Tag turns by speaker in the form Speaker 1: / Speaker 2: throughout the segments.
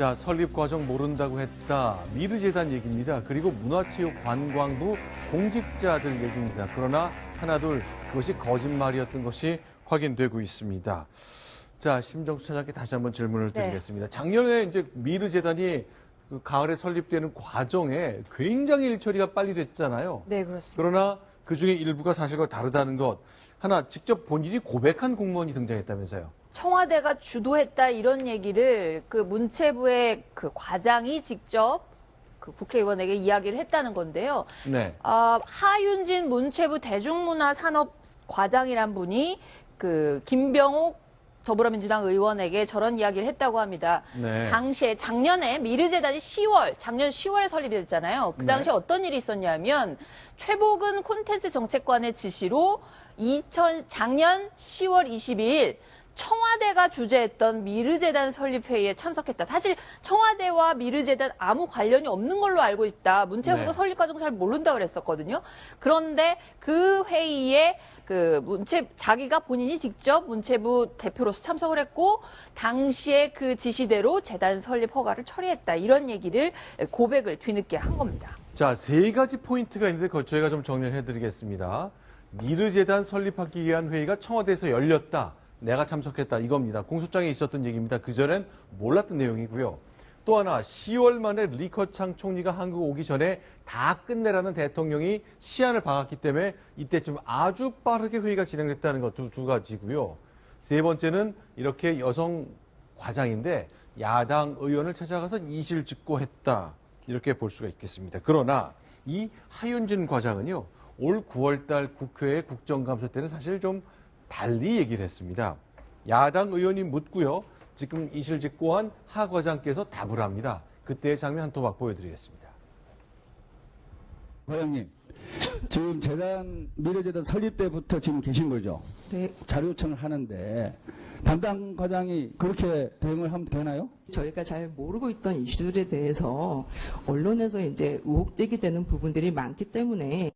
Speaker 1: 자, 설립 과정 모른다고 했다. 미르재단 얘기입니다. 그리고 문화체육관광부 공직자들 얘기입니다. 그러나 하나둘 그것이 거짓말이었던 것이 확인되고 있습니다. 자, 심정수 차장께 다시 한번 질문을 드리겠습니다. 작년에 이제 미르재단이 그 가을에 설립되는 과정에 굉장히 일처리가 빨리 됐잖아요.
Speaker 2: 네, 그렇습니다.
Speaker 1: 그러나 그 중에 일부가 사실과 다르다는 것. 하나, 직접 본인이 고백한 공무원이 등장했다면서요.
Speaker 2: 청와대가 주도했다 이런 얘기를 그 문체부의 그 과장이 직접 그 국회의원에게 이야기를 했다는 건데요.
Speaker 1: 네.
Speaker 2: 하윤진 문체부 대중문화산업과장이란 분이 그 김병욱 더불어민주당 의원에게 저런 이야기를 했다고 합니다.
Speaker 1: 네.
Speaker 2: 당시에 작년에 미르재단이 작년 10월에 설립이 됐잖아요. 그 당시에 어떤 일이 있었냐면 최복은 콘텐츠 정책관의 지시로 작년 10월 22일 청와대가 주재했던 미르재단 설립회의에 참석했다. 사실 청와대와 미르재단 아무 관련이 없는 걸로 알고 있다. 문체부도 설립 과정 잘 모른다 그랬었거든요. 그런데 그 회의에 자기가 본인이 직접 문체부 대표로서 참석을 했고 당시에 그 지시대로 재단 설립 허가를 처리했다. 이런 얘기를 고백을 뒤늦게 한 겁니다.
Speaker 1: 자, 세 가지 포인트가 있는데 그걸 저희가 좀 정리를 해드리겠습니다. 미르재단 설립하기 위한 회의가 청와대에서 열렸다. 내가 참석했다. 이겁니다. 공소장에 있었던 얘기입니다. 그전엔 몰랐던 내용이고요. 또 하나 10월 말에 리커창 총리가 한국 오기 전에 다 끝내라는 대통령이 시한을 박았기 때문에 이때쯤 아주 빠르게 회의가 진행됐다는 것 두 가지고요. 세 번째는 이렇게 여성 과장인데 야당 의원을 찾아가서 이실직고했다. 이렇게 볼 수가 있겠습니다. 그러나 이 하윤진 과장은요. 올 9월 달 국회의 국정감사 때는 사실 좀 달리 얘기를 했습니다. 야당 의원이 묻고요. 지금 이실직고한 하 과장께서 답을 합니다. 그때의 장면 한 토막 보여드리겠습니다.
Speaker 3: 과장님, 지금 미르재단 설립 때부터 지금 계신 거죠?
Speaker 4: 네.
Speaker 3: 자료 요청을 하는데 담당 과장이 그렇게 대응을 하면 되나요?
Speaker 4: 저희가 잘 모르고 있던 이슈들에 대해서 언론에서 이제 의혹 제기되는 부분들이 많기 때문에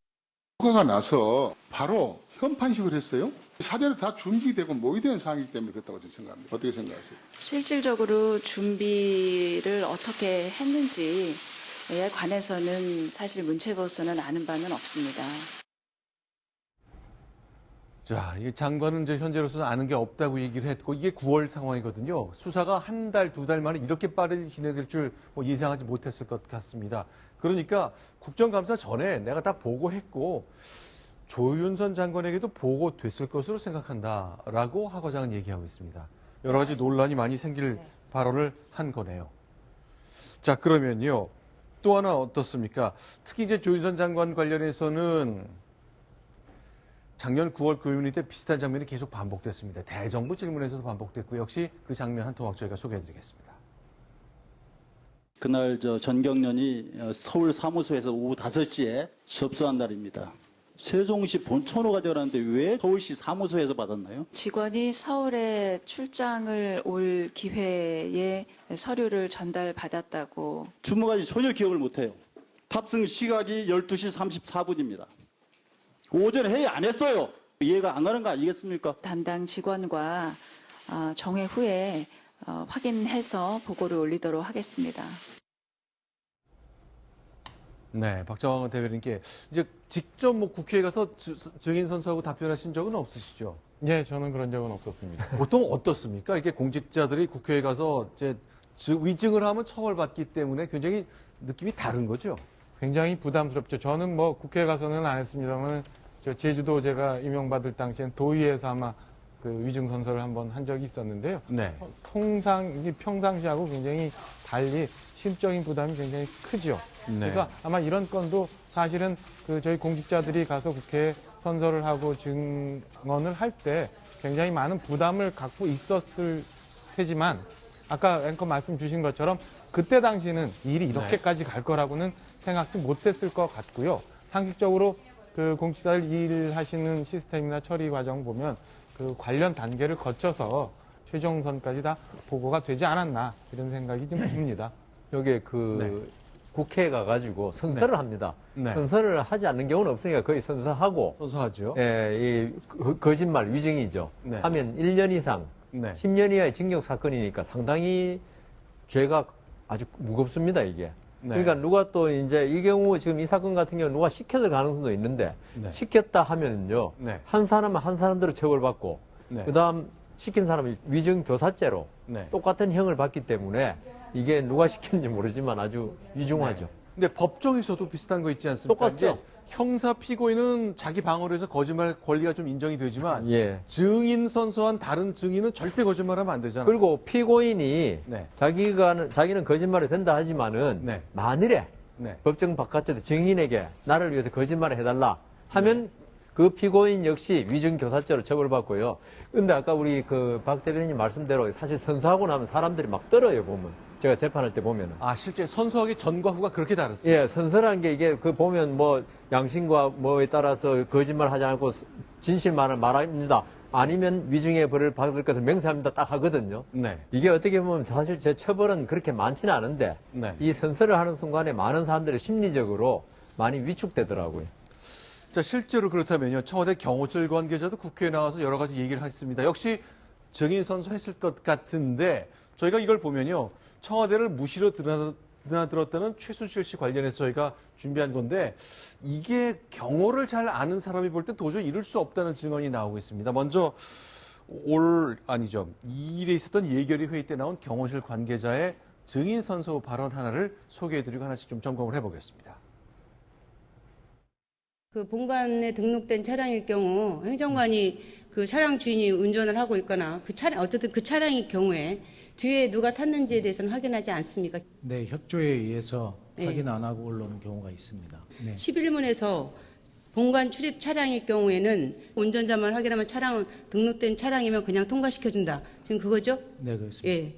Speaker 5: 허가가 나서 바로 현판식을 했어요. 사전에 다 준비되고 모의된 사항이기 때문에 그렇다고 저는 생각합니다. 어떻게 생각하세요?
Speaker 6: 실질적으로 준비를 어떻게 했는지에 관해서는 사실 문체부로서는 아는 바는 없습니다.
Speaker 1: 자, 이 장관은 이제 현재로서는 아는 게 없다고 얘기를 했고 이게 9월 상황이거든요. 수사가 한 달, 두 달 만에 이렇게 빠르게 진행될 줄 예상하지 못했을 것 같습니다. 그러니까 국정감사 전에 내가 다 보고했고 조윤선 장관에게도 보고됐을 것으로 생각한다라고 하 과장은 얘기하고 있습니다. 여러 가지 논란이 많이 생길 발언을 한 거네요. 자, 그러면요. 또 하나 어떻습니까? 특히 이제 조윤선 장관 관련해서는 작년 9월 교육위 때 비슷한 장면이 계속 반복됐습니다. 대정부 질문에서도 반복됐고 역시 그 장면 한 토막 저희가 소개해드리겠습니다.
Speaker 7: 그날 전경련이 서울 사무소에서 오후 5시에 접수한 날입니다. 세종시 본청으로 가져가는데 왜 서울시 사무소에서 받았나요?
Speaker 6: 직원이 서울에 출장을 올 기회에 서류를 전달받았다고.
Speaker 7: 주무관이 전혀 기억을 못해요. 탑승 시각이 12시 34분입니다. 오전에 회의 안 했어요. 이해가 안 가는 거 아니겠습니까?
Speaker 6: 담당 직원과 정회 후에 확인해서 보고를 올리도록 하겠습니다.
Speaker 1: 네, 박정환 대변인께 이제 직접 국회에 가서 증인 선서하고 답변하신 적은 없으시죠?
Speaker 8: 네, 저는 그런 적은 없었습니다.
Speaker 1: 보통 어떻습니까? 이게 공직자들이 국회에 가서 이제 위증을 하면 처벌받기 때문에 굉장히 느낌이 다른 거죠?
Speaker 8: 굉장히 부담스럽죠. 저는 국회에 가서는 안 했습니다만 제주도 제가 임명받을 당시엔 도의회에서 아마 그 위증 선서를 한번 한 적이 있었는데요.
Speaker 1: 네.
Speaker 8: 평상시하고 굉장히 달리 심적인 부담이 굉장히 크죠.
Speaker 1: 네.
Speaker 8: 그래서 아마 이런 건도 사실은 저희 공직자들이 가서 국회에 선서를 하고 증언을 할 때 굉장히 많은 부담을 갖고 있었을 테지만 아까 앵커 말씀 주신 것처럼 그때 당시는 일이 이렇게까지 갈 거라고는 생각도 못했을 것 같고요. 상식적으로 그 공직자들 일하시는 시스템이나 처리 과정 보면 그 관련 단계를 거쳐서 최종선까지 다 보고가 되지 않았나 이런 생각이 좀 듭니다.
Speaker 9: 여기에 국회에 가가지고 선서를 합니다. 선서를 하지 않는 경우는 없으니까 거의 선서하고.
Speaker 1: 선서하죠.
Speaker 9: 예, 거짓말, 위증이죠. 하면 1년 이상, 10년 이하의 징역 사건이니까 상당히 죄가 아주 무겁습니다, 이게.
Speaker 1: 네.
Speaker 9: 그러니까 누가 또 이제 이 경우 지금 이 사건 같은 경우 누가 시켰을 가능성도 있는데
Speaker 1: 네.
Speaker 9: 시켰다 하면요.
Speaker 1: 네.
Speaker 9: 한 사람은 한 사람대로 처벌받고
Speaker 1: 네.
Speaker 9: 그다음 시킨 사람이 위증교사죄로
Speaker 1: 네.
Speaker 9: 똑같은 형을 받기 때문에 이게 누가 시켰는지 모르지만 아주 위중하죠.
Speaker 1: 근데 법정에서도 비슷한 거 있지 않습니까?
Speaker 9: 똑같죠?
Speaker 1: 이제 형사 피고인은 자기 방어로 해서 거짓말 권리가 좀 인정이 되지만
Speaker 9: 예.
Speaker 1: 증인 선서한 다른 증인은 절대 거짓말하면 안 되잖아요.
Speaker 9: 그리고 피고인이
Speaker 1: 네.
Speaker 9: 자기는 거짓말이 된다 하지만은
Speaker 1: 네.
Speaker 9: 만일에
Speaker 1: 네.
Speaker 9: 법정 바깥에서 증인에게 나를 위해서 거짓말을 해달라 하면
Speaker 1: 네.
Speaker 9: 그 피고인 역시 위증교사죄로 처벌받고요. 근데 아까 우리 그 박 대변인님 말씀대로 사실 선서하고 나면 사람들이 막 떨어요, 보면. 제가 재판할 때 보면은.
Speaker 1: 아, 실제 선서하기 전과 후가 그렇게 다르습니다.
Speaker 9: 예, 선서라는 게 이게 그 보면 뭐 양심과 뭐에 따라서 거짓말 하지 않고 진실만을 말합니다. 아니면 위증의 벌을 받을 것을 맹세합니다. 딱 하거든요.
Speaker 1: 네.
Speaker 9: 이게 어떻게 보면 사실 제 처벌은 그렇게 많지는 않은데
Speaker 1: 네.
Speaker 9: 이 선서를 하는 순간에 많은 사람들이 심리적으로 많이 위축되더라고요.
Speaker 1: 자, 실제로 그렇다면요. 청와대 경호실 관계자도 국회에 나와서 여러 가지 얘기를 했습니다. 역시 증인 선서했을 것 같은데 저희가 이걸 보면요. 청와대를 무시로 드나들었다는 최순실 씨 관련해서 저희가 준비한 건데 이게 경호를 잘 아는 사람이 볼 때 도저히 이룰 수 없다는 증언이 나오고 있습니다. 먼저 이 일에 있었던 예결위 회의 때 나온 경호실 관계자의 증인 선서 발언 하나를 소개해드리고 하나씩 좀 점검을 해보겠습니다.
Speaker 10: 그 본관에 등록된 차량일 경우 행정관이 그 차량 주인이 운전을 하고 있거나 그 차량 어쨌든 그 차량의 경우에 뒤에 누가 탔는지에 대해서는 확인하지 않습니까?
Speaker 11: 네, 협조에 의해서
Speaker 10: 네.
Speaker 11: 확인 안 하고 올라오는 경우가 있습니다. 네.
Speaker 10: 11문에서 본관 출입 차량일 경우에는 운전자만 확인하면 차량은 등록된 차량이면 그냥 통과시켜준다. 지금 그거죠?
Speaker 11: 네, 그렇습니다.
Speaker 10: 예.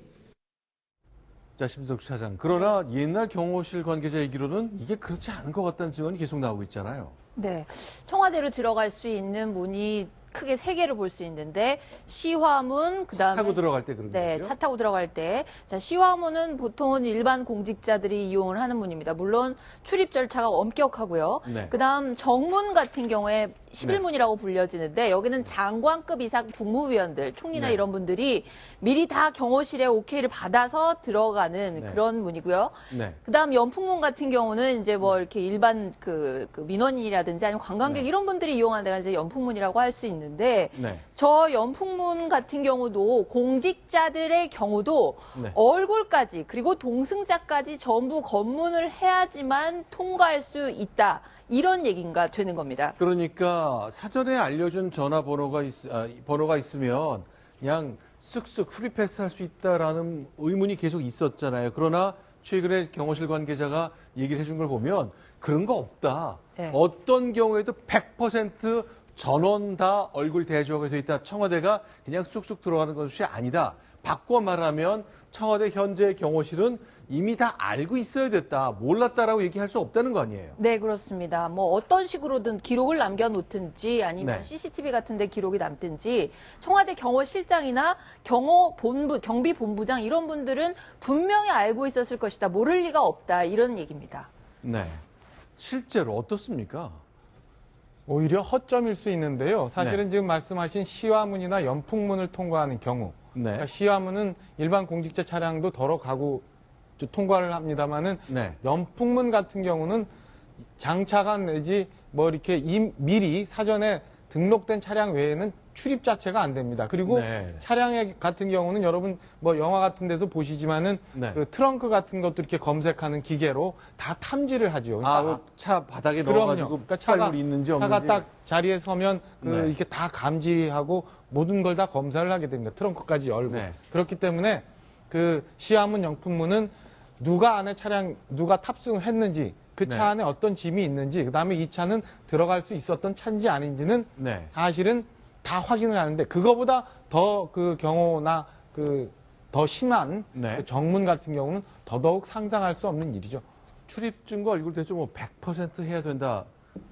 Speaker 1: 자, 심석 차장. 그러나 옛날 경호실 관계자 얘기로는 이게 그렇지 않은 것 같다는 증언이 계속 나오고 있잖아요.
Speaker 2: 네. 청와대로 들어갈 수 있는 문이 크게 세 개를 볼 수 있는데 시화문 그다음에
Speaker 1: 타고 들어갈 때 그런
Speaker 2: 네,
Speaker 1: 거죠?
Speaker 2: 차 타고 들어갈 때. 자, 시화문은 보통은 일반 공직자들이 이용을 하는 문입니다. 물론 출입 절차가 엄격하고요.
Speaker 1: 네.
Speaker 2: 그다음 정문 같은 경우에 11문이라고 불려지는데 여기는 장관급 이상 국무위원들, 총리나
Speaker 1: 네.
Speaker 2: 이런 분들이 미리 다 경호실에 오케이를 받아서 들어가는
Speaker 1: 네.
Speaker 2: 그런 문이고요.
Speaker 1: 네.
Speaker 2: 그다음 연풍문 같은 경우는 이제 뭐 이렇게 일반 그 민원인이라든지 아니면 관광객
Speaker 1: 네.
Speaker 2: 이런 분들이 이용하는 데가 이제 연풍문이라고 할 수 있는데
Speaker 1: 네.
Speaker 2: 저 연풍문 같은 경우도 공직자들의 경우도
Speaker 1: 네.
Speaker 2: 얼굴까지 그리고 동승자까지 전부 검문을 해야지만 통과할 수 있다. 이런 얘기가 되는 겁니다.
Speaker 1: 그러니까 사전에 알려준 번호가 있으면 그냥 쓱쓱 프리패스 할 수 있다라는 의문이 계속 있었잖아요. 그러나 최근에 경호실 관계자가 얘기를 해준 걸 보면 그런 거 없다.
Speaker 2: 네.
Speaker 1: 어떤 경우에도 100% 전원 다 얼굴 대조가 돼 있다. 청와대가 그냥 쑥쑥 들어가는 것이 아니다. 바꿔 말하면 청와대 현재 경호실은 이미 다 알고 있어야 됐다. 몰랐다라고 얘기할 수 없다는 거 아니에요.
Speaker 2: 네, 그렇습니다. 뭐 어떤 식으로든 기록을 남겨놓든지 아니면
Speaker 1: 네.
Speaker 2: CCTV 같은 데 기록이 남든지 청와대 경호실장이나 경비본부장 이런 분들은 분명히 알고 있었을 것이다. 모를 리가 없다. 이런 얘기입니다.
Speaker 1: 네. 실제로 어떻습니까?
Speaker 8: 오히려 허점일 수 있는데요. 사실은
Speaker 1: 네.
Speaker 8: 지금 말씀하신 시화문이나 연풍문을 통과하는 경우,
Speaker 1: 네.
Speaker 8: 그러니까 시화문은 일반 공직자 차량도 걸어가고 통과를 합니다만은
Speaker 1: 네.
Speaker 8: 연풍문 같은 경우는 장차관 내지 뭐 이렇게 미리 사전에 등록된 차량 외에는 출입 자체가 안 됩니다. 그리고
Speaker 1: 네.
Speaker 8: 차량 같은 경우는 여러분 뭐 영화 같은 데서 보시지만은
Speaker 1: 네.
Speaker 8: 그 트렁크 같은 것도 이렇게 검색하는 기계로 다 탐지를 하죠.
Speaker 1: 아, 차 바닥에
Speaker 8: 그럼요.
Speaker 1: 넣어가지고
Speaker 8: 그러니까 차가
Speaker 1: 빨물이 있는지 없는지.
Speaker 8: 차가 딱 자리에 서면
Speaker 1: 네.
Speaker 8: 이렇게 다 감지하고 모든 걸 다 검사를 하게 됩니다. 트렁크까지 열고.
Speaker 1: 네.
Speaker 8: 그렇기 때문에 그 시화문 영풍문은 누가 안에 누가 탑승을 했는지 그 차
Speaker 1: 네.
Speaker 8: 안에 어떤 짐이 있는지 그다음에 이 차는 들어갈 수 있었던 차인지 아닌지는
Speaker 1: 네.
Speaker 8: 사실은 다 확인을 하는데 그거보다 더 그 경호나 그 더 심한
Speaker 1: 네.
Speaker 8: 그 정문 같은 경우는 더더욱 상상할 수 없는 일이죠.
Speaker 1: 출입증과 얼굴 대조 뭐 100% 해야 된다.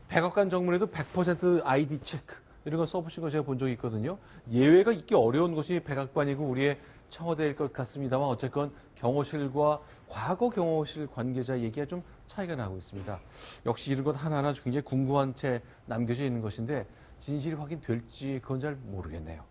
Speaker 1: 백악관 정문에도 100% 아이디 체크 이런 거 써보신 거 제가 본 적이 있거든요. 예외가 있기 어려운 것이 백악관이고 우리의 청와대일 것 같습니다만 어쨌건 경호실과 과거 경호실 관계자 얘기가 좀 차이가 나고 있습니다. 역시 이런 것 하나하나 굉장히 궁금한 채 남겨져 있는 것인데 진실이 확인될지 그건 잘 모르겠네요.